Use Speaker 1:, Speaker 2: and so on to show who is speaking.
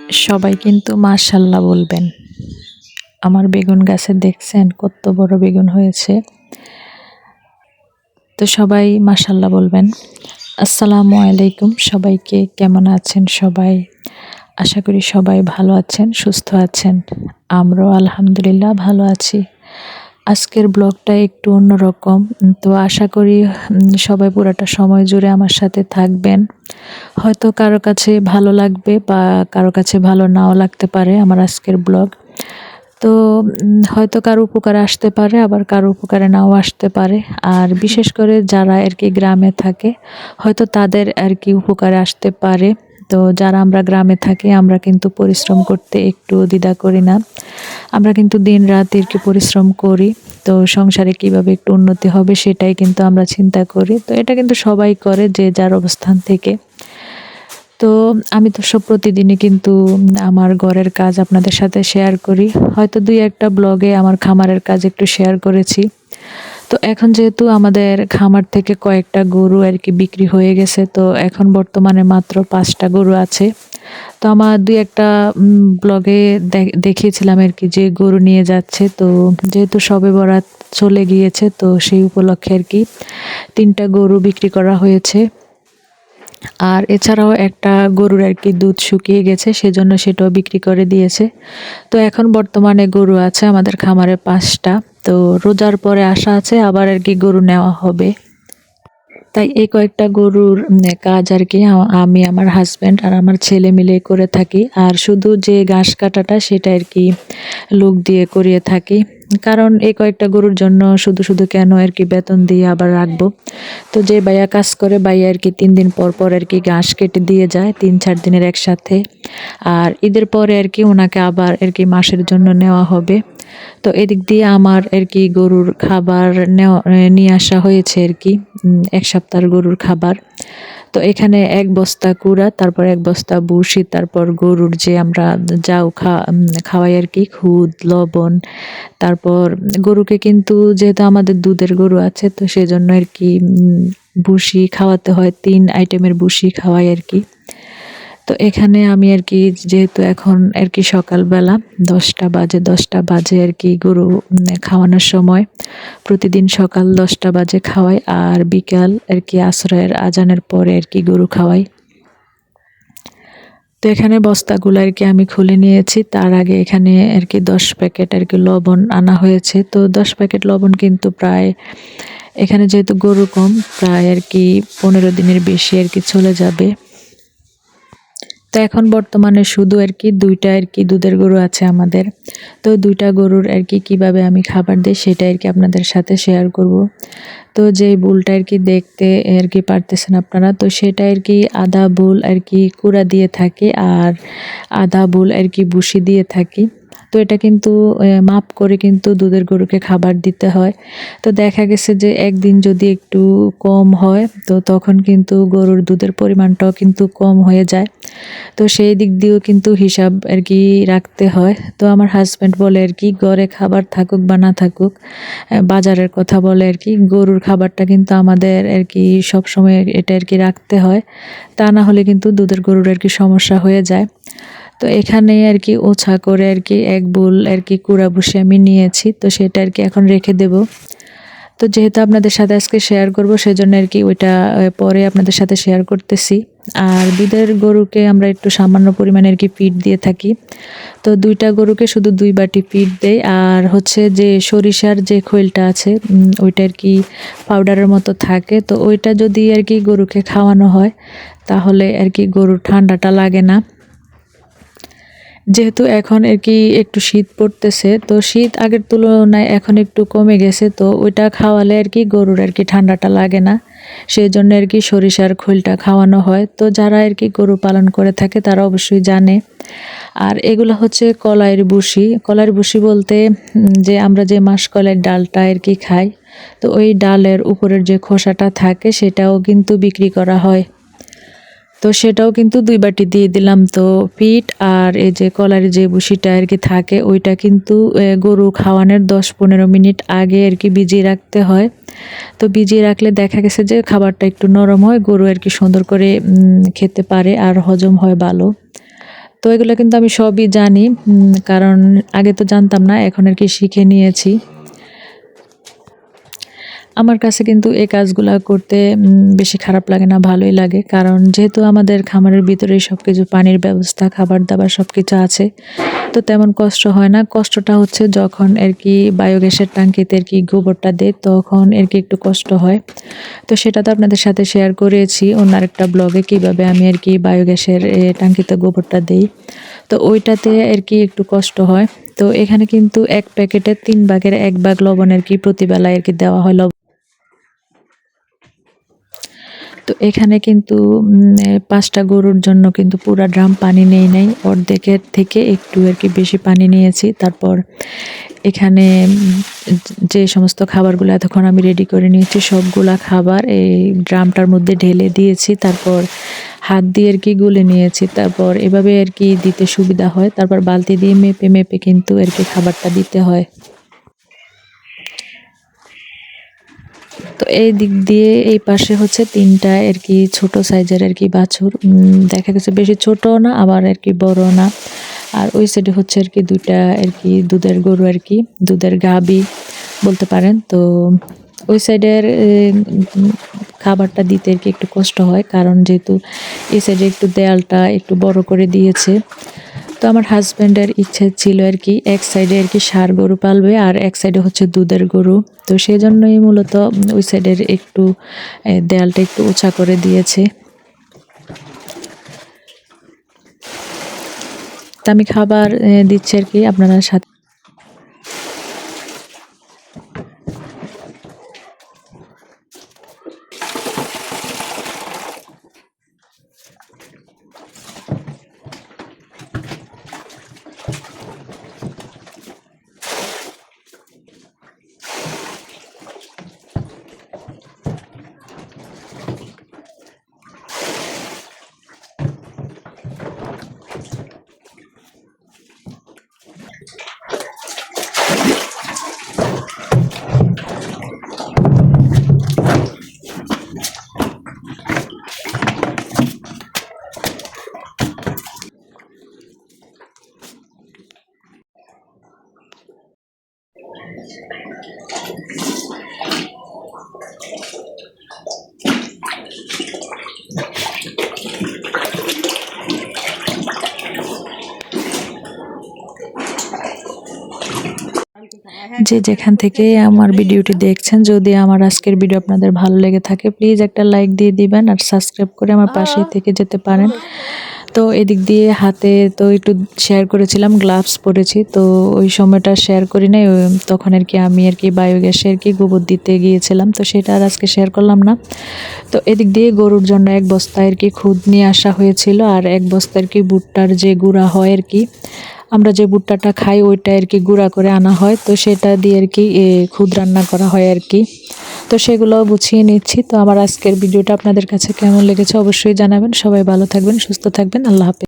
Speaker 1: সবাই কিন্তু মাশাআল্লাহ বলবেন। আমার বেগুন গাছে দেখছেন কত বড় বেগুন হয়েছে। তো সবাই মাশাআল্লাহ বলবেন। আসসালামু আলাইকুম, সবাইকে কেমন আছেন সবাই? আশা করি সবাই ভালো আছেন, সুস্থ আছেন। আমরাও আলহামদুলিল্লাহ ভালো আছি। আজকের ব্লগটা একটু অন্যরকম। তো আশা করি সবাই পুরাটা সময় জুড়ে আমার সাথে থাকবেন। হয়তো কারো কাছে ভালো লাগবে বা কারো কাছে ভালো নাও লাগতে পারে আমার আজকের ব্লগ। তো হয়তো কারো উপকারে আসতে পারে, আবার কারো উপকারে নাও আসতে পারে। আর বিশেষ করে যারা আরকি গ্রামে থাকে, হয়তো তাদের আরকি উপকারে আসতে পারে। তো যারা আমরা গ্রামে থাকি, আমরা কিন্তু পরিশ্রম করতে একটু দ্বিধা করি না। আমরা কিন্তু দিন-রাত আরকি পরিশ্রম করি। তো সংসারে কিভাবে একটু উন্নতি হবে সেটাই কিন্তু আমরা চিন্তা করি। তো এটা কিন্তু সবাই করে, যে যার অবস্থান থেকে। তো আমি তো প্রতিদিনই কিন্তু আমার ঘরের কাজ আপনাদের সাথে শেয়ার করি। হয়তো ২-১টা ব্লগে আমার খামারের কাজ একটু শেয়ার করেছি। তো এখন যেহেতু আমাদের খামার থেকে কয়েকটা গরু আরকি বিক্রি হয়ে গেছে, তো এখন বর্তমানে মাত্র ৫টা গরু আছে। তো আমার ২-১টা ব্লগে দেখিয়েছিলাম আরকি যে গরু নিয়ে যাচ্ছে। তো যেহেতু শবে বরাত চলে গিয়েছে, তো সেই উপলক্ষে আরকি ৩টা গরু বিক্রি করা হয়েছে। আর এছাড়াও একটা গরুর আরকি দুধ শুকিয়ে গেছে, সেজন্য সেটাও বিক্রি করে দিয়েছে। তো এখন বর্তমানে গরু আছে আমাদের খামারে ৫টা। তো রোজার পরে আশা আছে আবার আরকি গরু নেওয়া হবে। তাই এই কয়েকটা গরুর কাজ আরকি আমি, আমার হাসব্যান্ড আর আমার ছেলে মিলে করে থাকি। আর শুধু যে ঘাস কাটাটা সেটা আরকি লোক দিয়ে করিয়ে থাকি। কারণ এই কয়েকটা গরুর জন্য শুধু কেন আরকি বেতন দিয়ে আবার রাখবো। তো যে ভাইয়া কাজ করে, ভাইয়া আরকি ৩ দিন পর আরকি ঘাস কেটে দিয়ে যায়, ৩-৪ দিনের একসাথে। আর ঈদের পরে আরকি ওনাকে আবার আরকি মাসের জন্য নেওয়া হবে। তো এদিক দিয়ে আমার আরকি গরুর খাবার নিয়ে আসা হয়েছে আরকি। ১ সপ্তাহের গরুর খাবার। তো এখানে ১ বস্তা কুড়া, তারপর ১ বস্তা ভুসি, তারপর গরুর যে আমরা যাও খাওয়াই আরকি, খুদ, লবণ। তারপর গরুকে কিন্তু যেহেতু আমাদের দুধের গরু আছে, তো সেজন্য আরকি ভুসি খাওয়াতে হয়। ৩ আইটেমের ভুসি খাওয়াই আরকি। তো এখানে আমি আরকি যেহেতু এখন আরকি সকালবেলা ১০টা বাজে আরকি গরু খাওয়ানোর সময়। প্রতিদিন সকাল ১০টা বাজে খাওয়াই, আর বিকাল আরকি আসরের আজানের পরে আরকি গরু খাওয়াই। তো এখানে বস্তাগুলো আরকি আমি খুলে নিয়েছি। তার আগে এখানে আরকি ১০ প্যাকেট আরকি লবণ আনা হয়েছে। তো ১০ প্যাকেট লবণ কিন্তু প্রায়, এখানে যেহেতু গরু কম, প্রায় আরকি ১৫ দিনের বেশি আরকি চলে যাবে। তো এখন বর্তমানে শুধু আরকি ২টা আরকি দুধের গরু আছে আমাদের। তো ২টা গরুর আরকি কিভাবে আমি খাবার দেই সেটা আরকি আপনাদের সাথে শেয়ার করব। তো যে বুলটা আরকি দেখতে আরকি পারতেছেন আপনারা, তো সেটা আরকি আধা বুল আরকি কুড়া দিয়ে থাকি, আর আধা বুল আরকি ভুসি দিয়ে থাকি। তো এটা কিন্তু মাপ করে কিন্তু দুধের গরুকে খাবার দিতে হয়। তো দেখা গেছে যে একদিন যদি একটু কম হয়, তো তখন কিন্তু গরুর দুধের পরিমাণটাও কিন্তু কম হয়ে যায়। তো সেই দিক দিয়েও কিন্তু হিসাব আরকি রাখতে হয়। তো আমার হাসব্যান্ড বলে আরকি, ঘরে খাবার থাকুক বা না থাকুক, বাজারের কথা বলে আরকি, গরুর খাবারটা কিন্তু আমাদের আরকি সবসময় এটা আরকি রাখতে হয়। তা না হলে কিন্তু দুধের গরুর আরকি সমস্যা হয়ে যায়। তো এখানে আরকি ওছা করে আরকি ১ বুল আরকি কুড়া ভুসি আমি নিয়েছি। তো সেটা আরকি এখন রেখে দেব। তো যেহেতু আপনাদের সাথে আজকে শেয়ার করব, সেজন্য আরকি ওইটা পরে আপনাদের সাথে শেয়ার করতেছি। আর দুধের গরুকে আমরা একটু সামান্য পরিমাণে আরকি ফিড দিয়ে থাকি। তো ২টা গরুকে শুধু ২ বাটি ফিড দেই। আর হচ্ছে যে সরিষার যে খৈলটা আছে, ওইটা আরকি পাউডারের মতো থাকে। তো ওইটা যদি আরকি গরুকে খাওয়ানো হয়, তাহলে আরকি গরুর ঠান্ডাটা লাগে না। যেহেতু এখন আরকি একটু শীত পড়তেছে, তো শীত আগের তুলনায় এখন একটু কমে গেছে। তো ওইটা খাওয়ালে আরকি গরুর আরকি ঠান্ডাটা লাগে না। সেজন্য আরকি সরিষার খৈলটা খাওয়ানো হয়। তো যারা আরকি গরু পালন করে থাকে তারা অবশ্যই জানে। আর এগুলো হচ্ছে কলাইয়ের ভুসি। কলাইয়ের ভুসি বলতে যে আমরা যে মাসকলাইয়ের ডালটা আরকি খাই, তো ওই ডালের উপরের যে খোসাটা থাকে সেটাও কিন্তু বিক্রি করা হয়। তো সেটাও কিন্তু ২ বাটি দিয়ে দিলাম। তো পিঠ আর এই যে কলার যে ভুসিটা আরকি থাকে, ওইটা কিন্তু গরু খাওয়ানোর ১০-১৫ মিনিট আগে আরকি ভিজিয়ে রাখতে হয়। তো ভিজিয়ে রাখলে দেখা গেছে যে খাবারটা একটু নরম হয়, গরু আরকি সুন্দর করে খেতে পারে আর হজম হয় ভালো। তো এগুলো কিন্তু আমি সবই জানি, কারণ আগে তো জানতাম না, এখন আর কি শিখে নিয়েছি। আমার কাছে কিন্তু এই কাজগুলা করতে বেশি খারাপ লাগে না, ভালোই লাগে। কারণ যেহেতু আমাদের খামারের ভিতরেই সবকিছু, পানির ব্যবস্থা, খাবার দাবার সবকিছু আছে, তো তেমন কষ্ট হয় না। কষ্টটা হচ্ছে যখন আর কি বায়োগ্যাসের ট্যাঙ্কিতে আর কি গোবরটা দেয়, তখন আর কি একটু কষ্ট হয়। তো সেটা তো আপনাদের সাথে শেয়ার করেছি অন্য আরেকটা ব্লগে, কিভাবে আমি আর কি বায়োগ্যাসের ট্যাঙ্কিতে গোবরটা দেই। তো ওইটাতে আর কি একটু কষ্ট হয়। তো এখানে কিন্তু 1 প্যাকেটে 3 ভাগের 1 ভাগ লবণ আর কি প্রতিবেলায় আর কি দেওয়া হয়। তো এখানে কিন্তু 5টা গরুর জন্য কিন্তু পুরা ড্রাম পানি নেই নাই, অর্ধেকের থেকে একটু আর কি বেশি পানি নিয়েছি। তারপর এখানে যে সমস্ত খাবারগুলো এতক্ষণ আমি রেডি করে নিয়েছি, সবগুলা খাবার এই ড্রামটার মধ্যে ঢেলে দিয়েছি। তারপর হাত দিয়ে আর কি গুলে নিয়েছি। তারপর এভাবে আর কি দিতে সুবিধা হয়। তারপর বালতি দিয়ে মেপে মেপে কিন্তু আর কি খাবারটা দিতে হয়। তো এই দিক দিয়ে এই পাশে হচ্ছে 3টা আর কি ছোট সাইজের আর কি বাছুর, দেখা গেছে বেশি ছোটও না, আবার আর কি বড়ও না। আর ওই সাইডে হচ্ছে আর কি 2টা আর কি দুধের গরু, আর কি দুধের গাভী বলতে পারেন। তো ওই সাইডের খাবারটা দিতে আর কি একটু কষ্ট হয়, কারণ যেহেতু এই সাইডে একটু দেয়ালটা একটু বড় করে দিয়েছে। তো আমার হাজব্যান্ডের ইচ্ছে ছিল আর কি এক সাইডে আর কি ষাঁড় গরু পালবে, আর এক সাইডে হচ্ছে দুধের গরু। তো সেই জন্যই মূলত ওই সাইডের একটু দেয়ালটা একটু উঁচা করে দিয়েছে। তা আমি খাবার দিচ্ছি আর কি আপনারা সাথে। যে যেখান থেকে আমার ভিডিওটি দেখছেন, যদি আমার আজকের ভিডিও আপনাদের ভালো লেগে থাকে, প্লিজ একটা লাইক দিয়ে দিবেন আর সাবস্ক্রাইব করে আমার পাশেই থেকে যেতে পারেন। তো এদিক দিয়ে হাতে তো একটু শেয়ার করেছিলাম, গ্লাভস পরেছি, তো ওই সময়টা শেয়ার করি নাই। তখন আর কি আমি আর কি বায়োগ্যাসে আর কি গোবর দিতে গিয়েছিলাম, তো সেটা আর আজকে শেয়ার করলাম না। তো এদিক দিয়ে গরুর জন্য 1 বস্তা আর কি খুদ নিয়ে আসা হয়েছিল, আর 1 বস্তা আর কি ভুট্টার যে গুঁড়া হয় আর কি, আমরা যে ভুট্টাটা খাই ওইটা আর কি গুঁড়া করে আনা হয়। তো সেটা দিয়ে আর কি খুদ রান্না করা হয় আর কি। তো সেগুলোও গুছিয়ে নিচ্ছি। তো আমার আজকের ভিডিওটা আপনাদের কাছে কেমন লেগেছে অবশ্যই জানাবেন। সবাই ভালো থাকবেন, সুস্থ থাকবেন। আল্লাহ হাফেজ।